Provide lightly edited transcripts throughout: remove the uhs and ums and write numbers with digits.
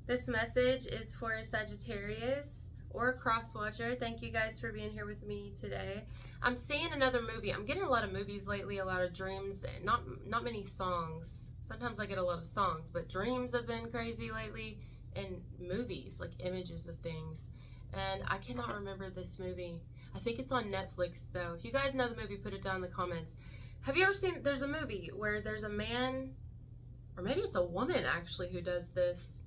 This message is for Sagittarius or Cross Watcher. Thank you guys for being here with me today. I'm seeing another movie. I'm getting a lot of movies lately, a lot of dreams, not many songs. Sometimes I get a lot of songs, but dreams have been crazy lately, and movies, like images of things. And I cannot remember this movie. I think it's on Netflix though. If you guys know the movie, put it down in the comments. Have you ever seen, there's a movie where there's a man, or maybe it's a woman actually, who does this.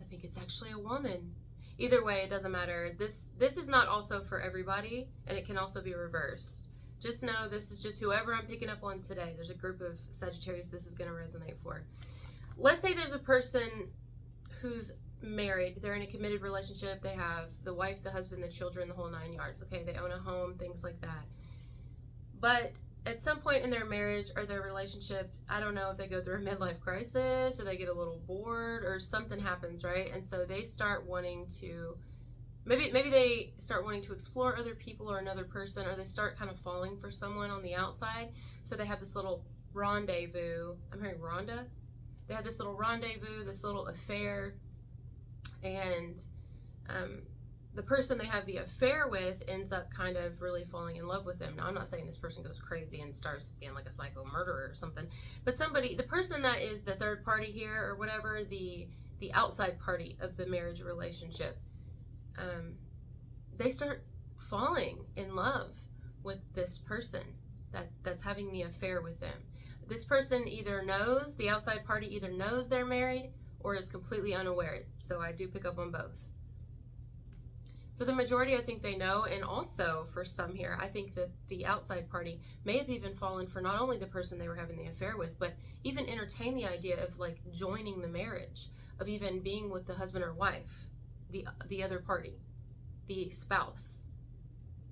I think it's actually a woman. Either way, it doesn't matter. This is not also for everybody, and it can also be reversed. Just know this is just whoever I'm picking up on today. There's a group of Sagittarius this is going to resonate for. Let's say there's a person who's married. They're in a committed relationship. They have the wife, the husband, the children, the whole 9 yards. Okay, they own a home, things like that. But at some point in their marriage or their relationship, I don't know if they go through a midlife crisis or they get a little bored or something happens, right? And so they start wanting to, maybe they start wanting to explore other people or another person, or they start kind of falling for someone on the outside. So they have this little rendezvous. I'm hearing Rhonda. They have this little rendezvous, this little affair, and the person they have the affair with ends up kind of really falling in love with them. Now, I'm not saying this person goes crazy and starts being like a psycho murderer or something, but the person that is the third party here or whatever, the outside party of the marriage relationship, they start falling in love with this person that's having the affair with them. This person either knows, the outside party either knows they're married or is completely unaware. So I do pick up on both. For the majority, I think they know, and also for some here, I think that the outside party may have even fallen for not only the person they were having the affair with, but even entertain the idea of like joining the marriage, of even being with the husband or wife, the other party, the spouse,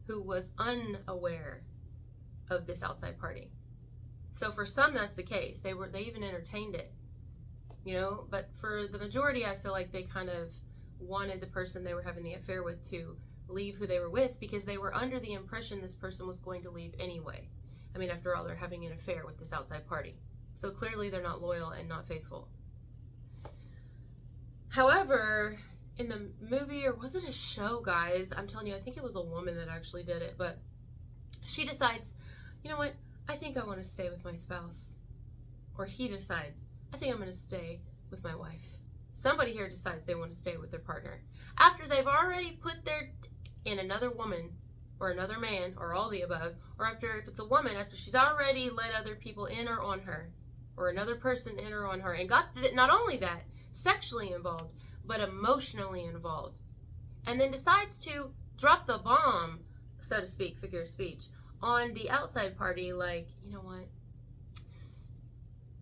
who was unaware of this outside party. So for some, that's the case. They even entertained it, But for the majority, I feel like they kind of wanted the person they were having the affair with to leave who they were with, because they were under the impression this person was going to leave anyway. I mean, after all, they're having an affair with this outside party. So clearly they're not loyal and not faithful. However, in the movie, or was it a show, guys? I'm telling you, I think it was a woman that actually did it, but she decides, you know what? I think I want to stay with my spouse. Or he decides, I think I'm going to stay with my wife. Somebody here decides they want to stay with their partner after they've already put their in another woman or another man or all the above, or after, if it's a woman, after she's already let other people in or on her, or another person in or on her, and got not only that, sexually involved, but emotionally involved, and then decides to drop the bomb, so to speak, figure of speech, on the outside party, like, you know what?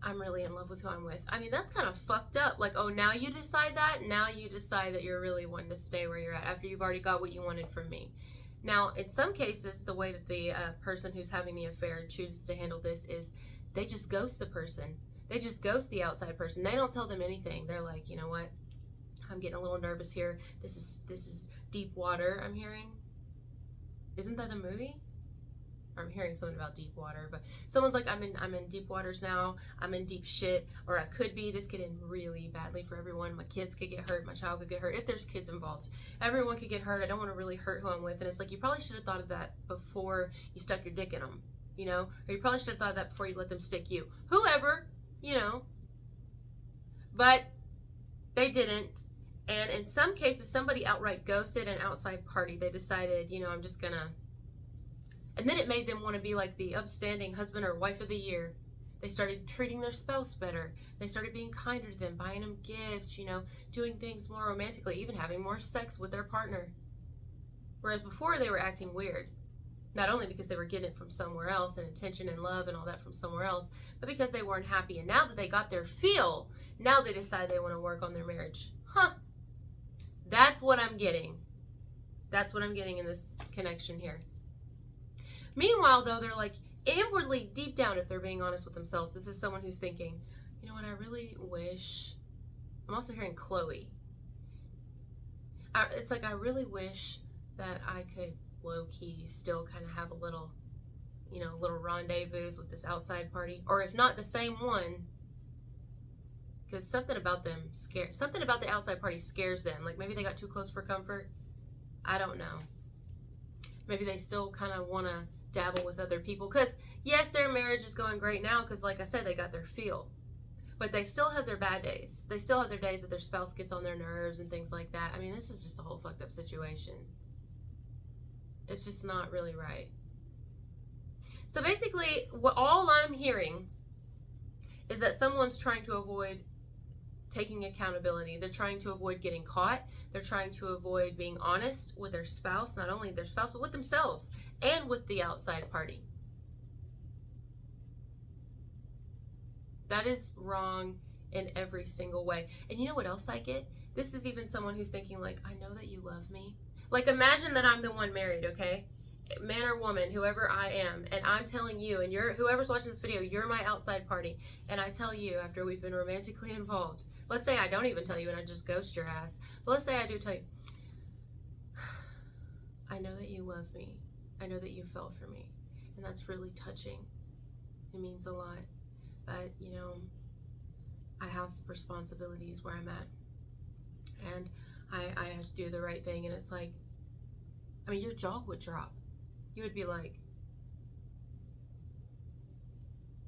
I'm really in love with who I'm with. I mean, that's kind of fucked up. Like, oh, now you decide that? Now you decide that you're really wanting to stay where you're at after you've already got what you wanted from me. Now, in some cases, the way that the person who's having the affair chooses to handle this is they just ghost the person. They just ghost the outside person. They don't tell them anything. They're like, you know what? I'm getting a little nervous here. This is deep water, I'm hearing. Isn't that a movie? I'm hearing something about deep water, but someone's like, I'm in deep waters now. I'm in deep shit, or I could be. This could end really badly for everyone. My kids could get hurt. My child could get hurt. If there's kids involved, everyone could get hurt. I don't want to really hurt who I'm with. And it's like, you probably should have thought of that before you stuck your dick in them, or you probably should have thought of that before you let them stick you. Whoever, But they didn't. And in some cases, somebody outright ghosted an outside party. They decided, I'm just gonna. And then it made them want to be like the upstanding husband or wife of the year. They started treating their spouse better. They started being kinder to them, buying them gifts, doing things more romantically, even having more sex with their partner. Whereas before, they were acting weird. Not only because they were getting it from somewhere else, and attention and love and all that from somewhere else, but because they weren't happy. And now that they got their feel, now they decide they want to work on their marriage. That's what I'm getting. That's what I'm getting in this connection here. Meanwhile, though, they're like inwardly, deep down, if they're being honest with themselves, this is someone who's thinking, you know what, I really wish. I'm also hearing Chloe. It's like, I really wish that I could low-key still kind of have a little, little rendezvous with this outside party. Or if not the same one, Because something about something about the outside party scares them. Like maybe they got too close for comfort. I don't know. Maybe they still kind of want to dabble with other people. Because yes, their marriage is going great now because like I said, they got their feel. But they still have their bad days. They still have their days that their spouse gets on their nerves and things like that. I mean, this is just a whole fucked up situation. It's just not really right. So basically, all I'm hearing is that someone's trying to avoid taking accountability. They're trying to avoid getting caught. They're trying to avoid being honest with their spouse, not only their spouse, but with themselves and with the outside party. That is wrong in every single way. And you know what else I get? This is even someone who's thinking like, I know that you love me. Like imagine that I'm the one married, okay? Man or woman, whoever I am, and I'm telling you, and whoever's watching this video, you're my outside party, and I tell you after we've been romantically involved, let's say I don't even tell you and I just ghost your ass, but let's say I do tell you, I know that you love me, I know that you fell for me, and that's really touching. It means a lot. But, you know, I have responsibilities where I'm at. And I have to do the right thing. And it's like, I mean, your jaw would drop. You would be like,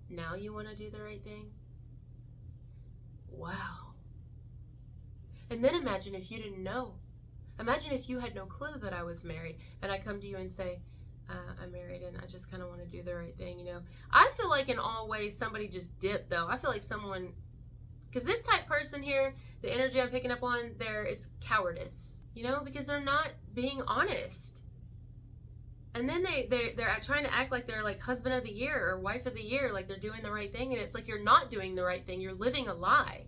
now you want to do the right thing? Wow. And then imagine if you didn't know. Imagine if you had no clue that I was married. And I come to you and say, I'm married and I just kind of want to do the right thing, you know. I feel like in all ways somebody just dipped though. I feel like someone, because this type person here, the energy I'm picking up on there, it's cowardice, you know, because they're not being honest. And then they're trying to act like they're like husband of the year or wife of the year, like they're doing the right thing. And it's like you're not doing the right thing. You're living a lie.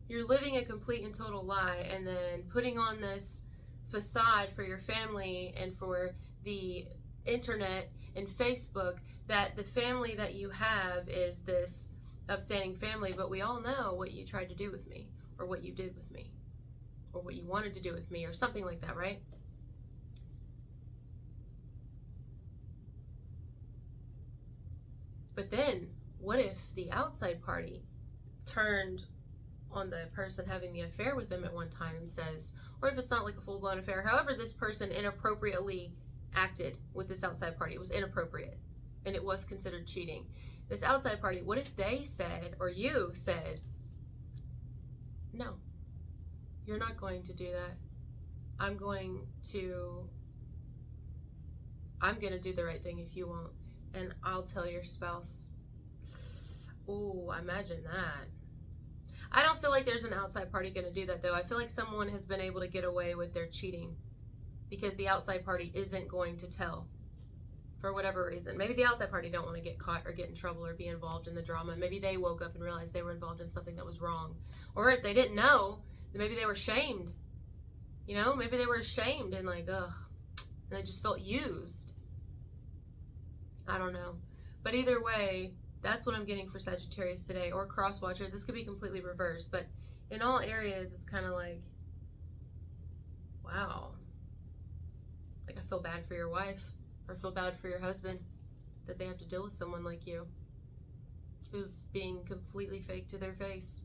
You're living a complete and total lie and then putting on this facade for your family and for the internet and Facebook that the family that you have is this upstanding family, but we all know what you tried to do with me or what you did with me or what you wanted to do with me or something like that, right? But then what if the outside party turned on the person having the affair with them at one time and says, or if it's not like a full-blown affair, however this person inappropriately acted with this outside party, it was inappropriate and it was considered cheating. This outside party, what if they said, or you said, no, you're not going to do that. I'm going to do the right thing if you won't, and I'll tell your spouse. Ooh, imagine that. I don't feel like there's an outside party going to do that, though. I feel like someone has been able to get away with their cheating because the outside party isn't going to tell for whatever reason. Maybe the outside party don't want to get caught or get in trouble or be involved in the drama. Maybe they woke up and realized they were involved in something that was wrong. Or if they didn't know, then maybe they were shamed. You know, maybe they were ashamed and like, ugh, and they just felt used. I don't know. But either way, that's what I'm getting for Sagittarius today, or cross-watcher. This could be completely reversed, but in all areas, it's kind of like, wow. Like, I feel bad for your wife, or feel bad for your husband, that they have to deal with someone like you, who's being completely fake to their face.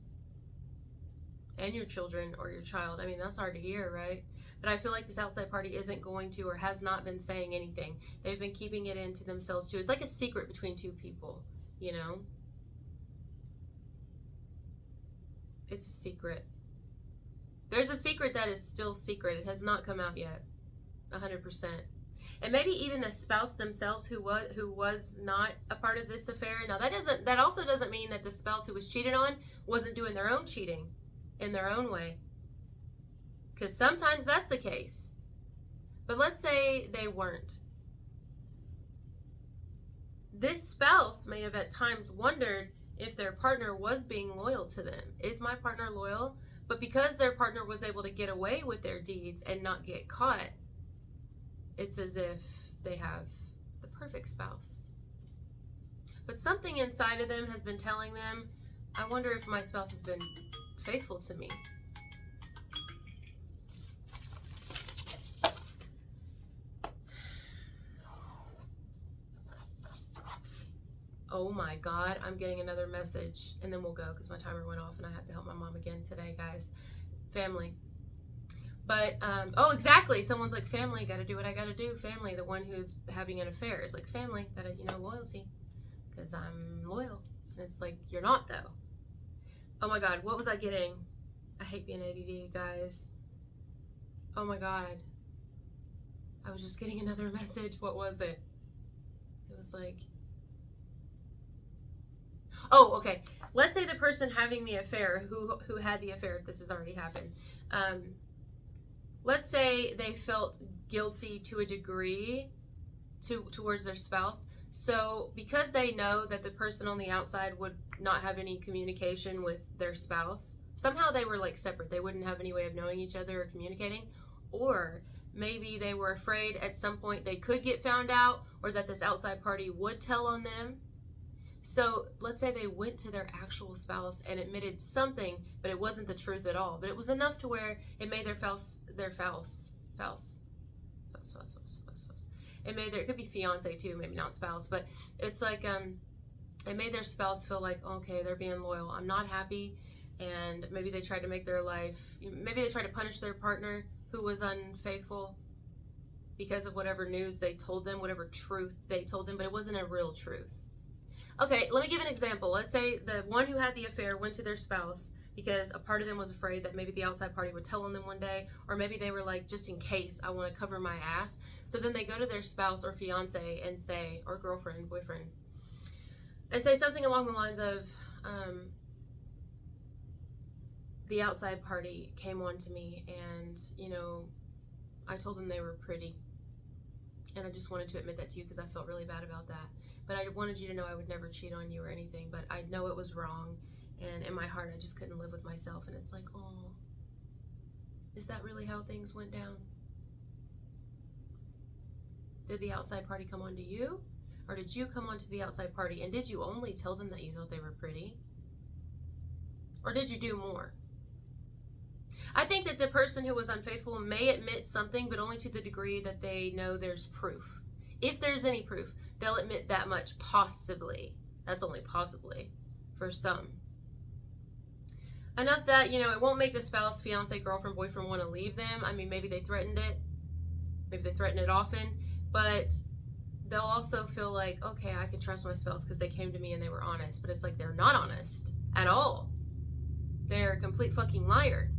And your children, or your child. I mean, that's hard to hear, right? But I feel like this outside party isn't going to, or has not been saying anything. They've been keeping it into themselves, too. It's like a secret between two people. You know, it's a secret. There's a secret that is still secret. It has not come out yet, 100%. And maybe even the spouse themselves who was not a part of this affair. Now that also doesn't mean that the spouse who was cheated on wasn't doing their own cheating in their own way, because sometimes that's the case. But let's say they weren't. This spouse may have at times wondered if their partner was being loyal to them. Is my partner loyal? But because their partner was able to get away with their deeds and not get caught, it's as if they have the perfect spouse. But something inside of them has been telling them, I wonder if my spouse has been faithful to me. Oh my God, I'm getting another message, and then we'll go because my timer went off and I have to help my mom again today, guys. Family. But, oh, exactly. Someone's like, family, gotta do what I gotta do. Family, the one who's having an affair is like, family, gotta, loyalty. Because I'm loyal. And it's like, you're not, though. Oh my God, what was I getting? I hate being ADD, guys. Oh my God. I was just getting another message. What was it? It was like, oh, okay. Let's say the person having the affair, who had the affair, if this has already happened. Let's say they felt guilty to a degree towards their spouse. So because they know that the person on the outside would not have any communication with their spouse, somehow they were like separate. They wouldn't have any way of knowing each other or communicating. Or maybe they were afraid at some point they could get found out, or that this outside party would tell on them. So let's say they went to their actual spouse and admitted something, but it wasn't the truth at all. But it was enough to where it made it made it could be fiance too, maybe not spouse, but it's like, it made their spouse feel like, okay, they're being loyal. I'm not happy. And maybe they tried to make their life, maybe they tried to punish their partner who was unfaithful because of whatever news they told them, whatever truth they told them, but it wasn't a real truth. Okay, let me give an example. Let's say the one who had the affair went to their spouse because a part of them was afraid that maybe the outside party would tell on them one day, or maybe they were like, just in case, I want to cover my ass. So then they go to their spouse or fiance and say, or girlfriend, boyfriend, and say something along the lines of, the outside party came on to me and, I told them they were pretty. And I just wanted to admit that to you because I felt really bad about that. But I wanted you to know I would never cheat on you or anything, but I know it was wrong. And in my heart, I just couldn't live with myself. And it's like, oh, is that really how things went down? Did the outside party come on to you? Or did you come on to the outside party? And did you only tell them that you thought they were pretty? Or did you do more? I think that the person who was unfaithful may admit something, but only to the degree that they know there's proof. If there's any proof, they'll admit that much, possibly. That's only possibly for some. Enough that, it won't make the spouse, fiance, girlfriend, boyfriend want to leave them. I mean, maybe they threatened it. Maybe they threaten it often. But they'll also feel like, okay, I can trust my spouse because they came to me and they were honest. But it's like they're not honest at all. They're a complete fucking liar.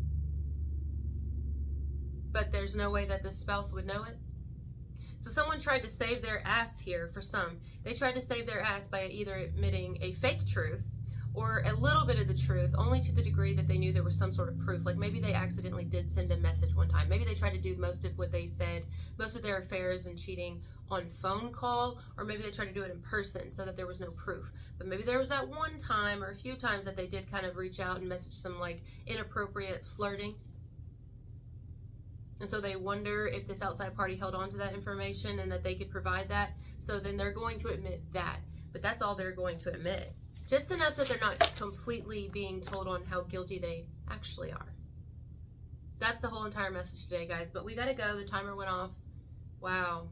But there's no way that the spouse would know it. So someone tried to save their ass here for some. They tried to save their ass by either admitting a fake truth or a little bit of the truth, only to the degree that they knew there was some sort of proof. Like maybe they accidentally did send a message one time. Maybe they tried to do most of what they said, most of their affairs and cheating on phone call, or maybe they tried to do it in person so that there was no proof. But maybe there was that one time or a few times that they did kind of reach out and message some like inappropriate flirting. And so they wonder if this outside party held on to that information and that they could provide that. So then they're going to admit that. But that's all they're going to admit. Just enough that they're not completely being told on how guilty they actually are. That's the whole entire message today, guys. But we gotta go. The timer went off. Wow.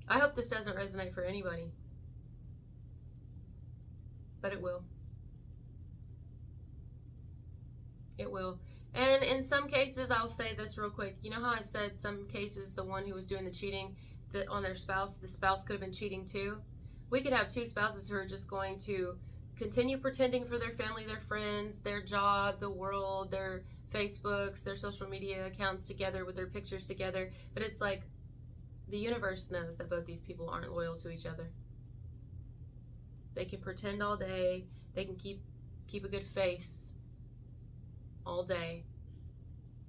I hope this doesn't resonate for anybody. But it will. It will. And in some cases, I'll say this real quick. You know how I said some cases, the one who was doing the cheating on their spouse, the spouse could have been cheating too? We could have two spouses who are just going to continue pretending for their family, their friends, their job, the world, their Facebooks, their social media accounts together with their pictures together. But it's like the universe knows that both these people aren't loyal to each other. They can pretend all day. They can keep a good face all day.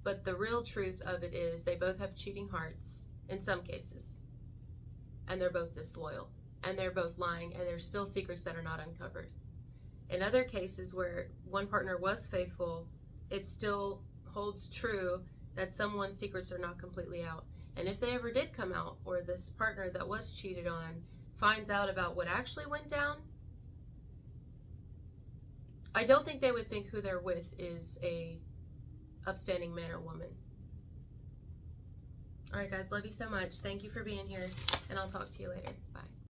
But the real truth of it is they both have cheating hearts in some cases. And they're both disloyal. And they're both lying. And there's still secrets that are not uncovered. In other cases where one partner was faithful, it still holds true that someone's secrets are not completely out. And if they ever did come out, or this partner that was cheated on finds out about what actually went down, I don't think they would think who they're with is a upstanding man or woman. All right, guys, love you so much. Thank you for being here, and I'll talk to you later. Bye.